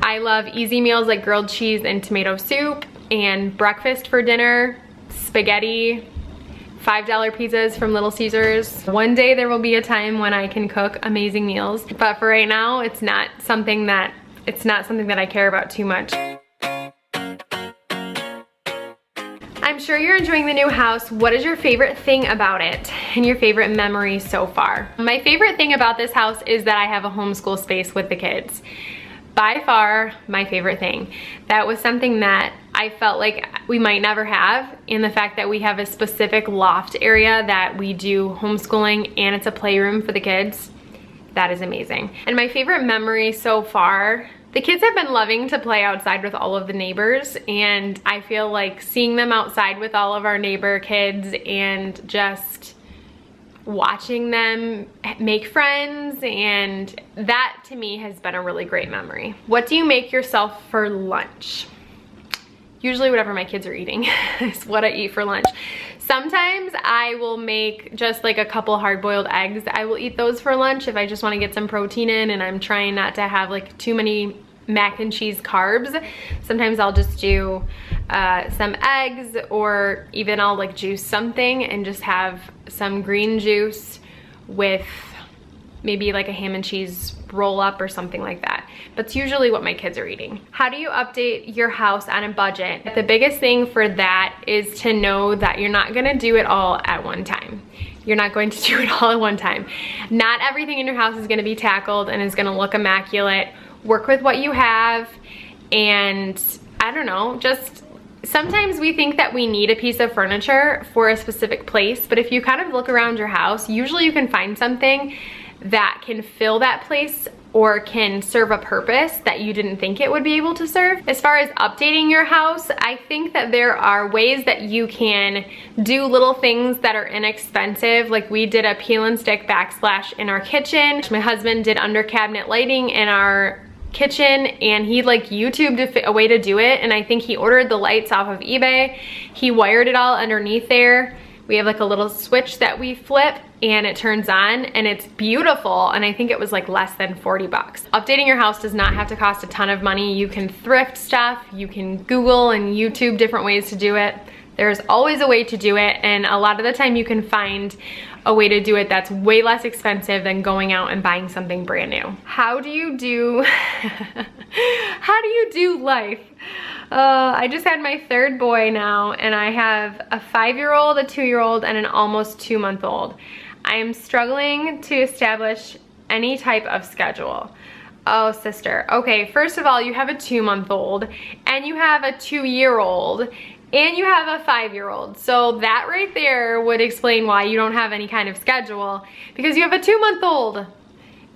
I love easy meals like grilled cheese and tomato soup, and breakfast for dinner, spaghetti, $5 pizzas from Little Caesars. One day there will be a time when I can cook amazing meals, but for right now, it's not something that I care about too much. I'm sure you're enjoying the new house. What is your favorite thing about it and your favorite memory so far? My favorite thing about this house is that I have a homeschool space with the kids. By far, my favorite thing. That was something that I felt like we might never have, in the fact that we have a specific loft area that we do homeschooling, and it's a playroom for the kids. That is amazing. And my favorite memory so far, the kids have been loving to play outside with all of the neighbors, and I feel like seeing them outside with all of our neighbor kids and just watching them make friends, and that to me has been a really great memory. What do you make yourself for lunch? Usually whatever my kids are eating is what I eat for lunch. Sometimes I will make just like a couple hard-boiled eggs. I will eat those for lunch if I just want to get some protein in and I'm trying not to have like too many mac and cheese carbs. Sometimes I'll just do some eggs, or even I'll like juice something and just have some green juice with maybe like a ham and cheese roll up or something like that. That's usually what my kids are eating. How do you update your house on a budget? The biggest thing for that is to know that you're not gonna do it all at one time. You're not going to do it all at one time. Not everything in your house is gonna be tackled and is gonna look immaculate. Work with what you have, and I don't know, just sometimes we think that we need a piece of furniture for a specific place, but if you kind of look around your house, usually you can find something that can fill that place or can serve a purpose that you didn't think it would be able to serve. As far as updating your house, I think that there are ways that you can do little things that are inexpensive. Like we did a peel and stick backsplash in our kitchen. My husband did under cabinet lighting in our kitchen, and he like YouTubed a way to do it, and I think he ordered the lights off of eBay. He wired it all underneath there. We have like a little switch that we flip and it turns on, and it's beautiful, and I think it was like less than 40 bucks. Updating your house does not have to cost a ton of money. You can thrift stuff, you can Google and YouTube different ways to do it. There's always a way to do it, and a lot of the time you can find a way to do it that's way less expensive than going out and buying something brand new. How do you do life? I just had my third boy now, and I have a 5-year-old, a 2-year-old, and an almost 2-month-old. I am struggling to establish any type of schedule. Oh, sister. Okay, first of all, you have a 2-month-old, and you have a 2-year-old, and you have a 5-year-old. So that right there would explain why you don't have any kind of schedule, because you have a 2-month-old.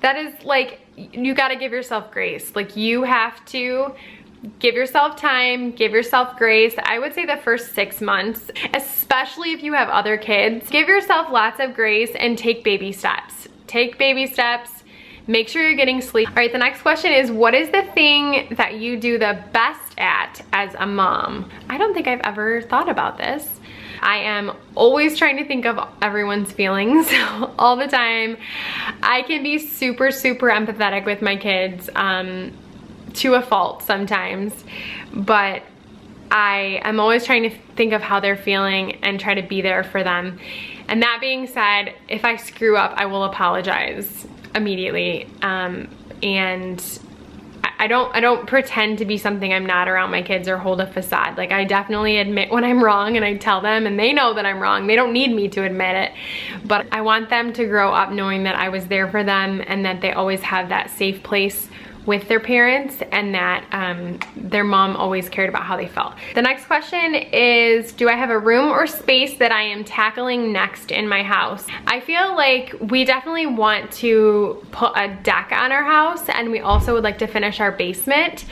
That is like, you gotta give yourself grace. Like, you have to give yourself time, give yourself grace. I would say the first 6 months, especially if you have other kids, give yourself lots of grace and take baby steps. Take baby steps. Make sure you're getting sleep. All right, the next question is, what is the thing that you do the best at as a mom? I don't think I've ever thought about this. I am always trying to think of everyone's feelings all the time. I can be super, super empathetic with my kids, to a fault sometimes, but I am always trying to think of how they're feeling and try to be there for them. And that being said, if I screw up, I will apologize immediately. And I don't pretend to be something I'm not around my kids or hold a facade. Like, I definitely admit when I'm wrong, and I tell them, and they know that I'm wrong. They don't need me to admit it, but I want them to grow up knowing that I was there for them, and that they always have that safe place with their parents, and that their mom always cared about how they felt. The next question is, do I have a room or space that I am tackling next in my house? I feel like we definitely want to put a deck on our house, and we also would like to finish our basement.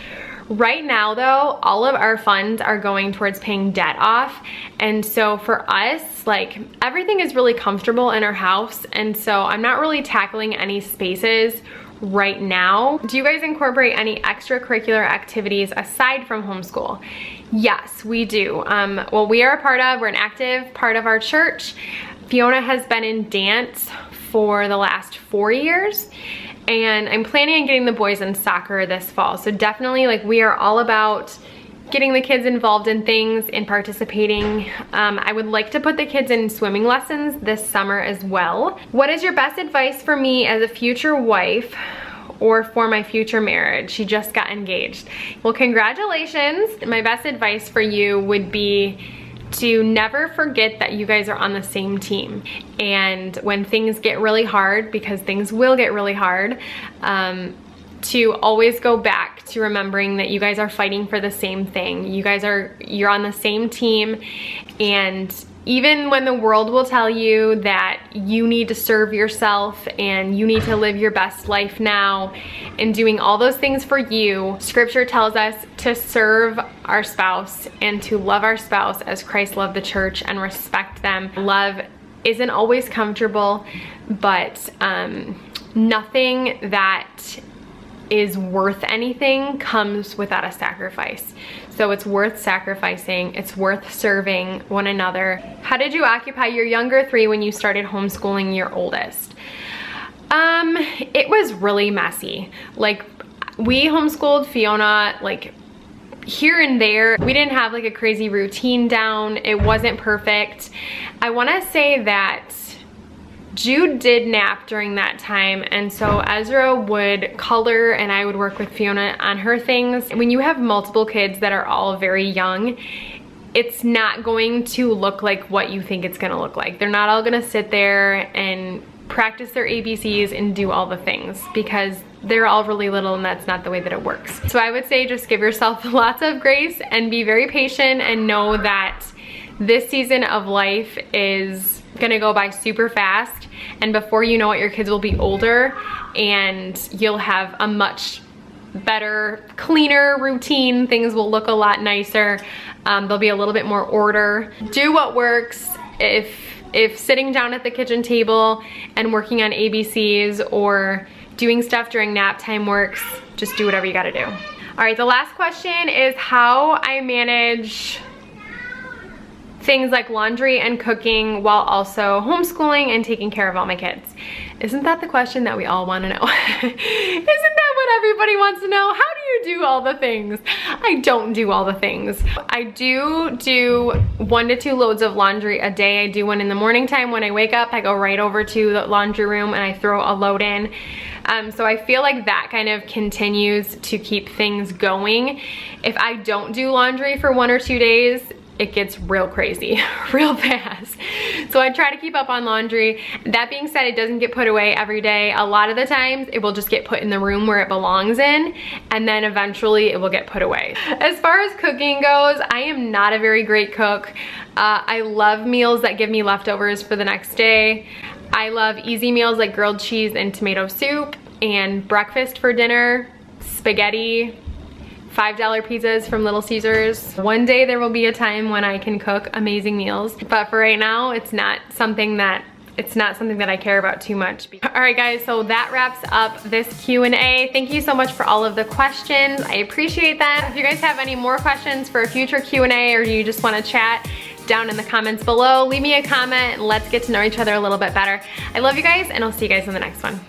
Right now though, all of our funds are going towards paying debt off, and so for us, like, everything is really comfortable in our house, and so I'm not really tackling any spaces right now. Do you guys incorporate any extracurricular activities aside from homeschool? Yes, we do. Well, we're an active part of our church. Fiona has been in dance for the last 4 years. And I'm planning on getting the boys in soccer this fall. So definitely, like, we are all about getting the kids involved in things and participating. I would like to put the kids in swimming lessons this summer as well. What is your best advice for me as a future wife or for my future marriage? She just got engaged. Well, congratulations. My best advice for you would be to never forget that you guys are on the same team. And when things get really hard, because things will get really hard, to always go back to remembering that you guys are fighting for the same thing. You're on the same team, and even when the world will tell you that you need to serve yourself and you need to live your best life now and doing all those things for you, Scripture tells us to serve our spouse and to love our spouse as Christ loved the church and respect them. Love isn't always comfortable, but nothing that is worth anything comes without a sacrifice. So it's worth sacrificing, it's worth serving one another. How did you occupy your younger 3 when you started homeschooling your oldest? It was really messy. Like, we homeschooled Fiona like here and there. We didn't have like a crazy routine down. It wasn't perfect. I wanna say that Jude did nap during that time, and so Ezra would color and I would work with Fiona on her things. When you have multiple kids that are all very young, it's not going to look like what you think it's gonna look like. They're not all gonna sit there and practice their ABCs and do all the things, because they're all really little and that's not the way that it works. So I would say just give yourself lots of grace and be very patient, and know that this season of life is gonna go by super fast, and before you know it, your kids will be older and you'll have a much better, cleaner routine. Things will look a lot nicer. There'll be a little bit more order. Do what works. If sitting down at the kitchen table and working on ABCs or doing stuff during nap time works, just do whatever you gotta do. All right, the last question is how I manage things like laundry and cooking while also homeschooling and taking care of all my kids. Isn't that the question that we all want to know? Isn't that what everybody wants to know? How do you do all the things? I don't do all the things. I do 1 to 2 loads of laundry a day. I do one in the morning time when I wake up. I go right over to the laundry room and I throw a load in. So I feel like that kind of continues to keep things going. If I don't do laundry for 1 or 2 days, it gets real crazy, real fast. So I try to keep up on laundry. That being said, it doesn't get put away every day. A lot of the times it will just get put in the room where it belongs in, and then eventually it will get put away. As far as cooking goes, I am not a very great cook. I love meals that give me leftovers for the next day. I love easy meals like grilled cheese and tomato soup, and breakfast for dinner, spaghetti, $5 pizzas from Little Caesars. One day there will be a time when I can cook amazing meals, but for right now, it's not something that I care about too much. All right guys, so that wraps up this Q&A. Thank you so much for all of the questions. I appreciate that. If you guys have any more questions for a future Q&A, or you just want to chat, down in the comments below, leave me a comment and let's get to know each other a little bit better. I love you guys, and I'll see you guys in the next one.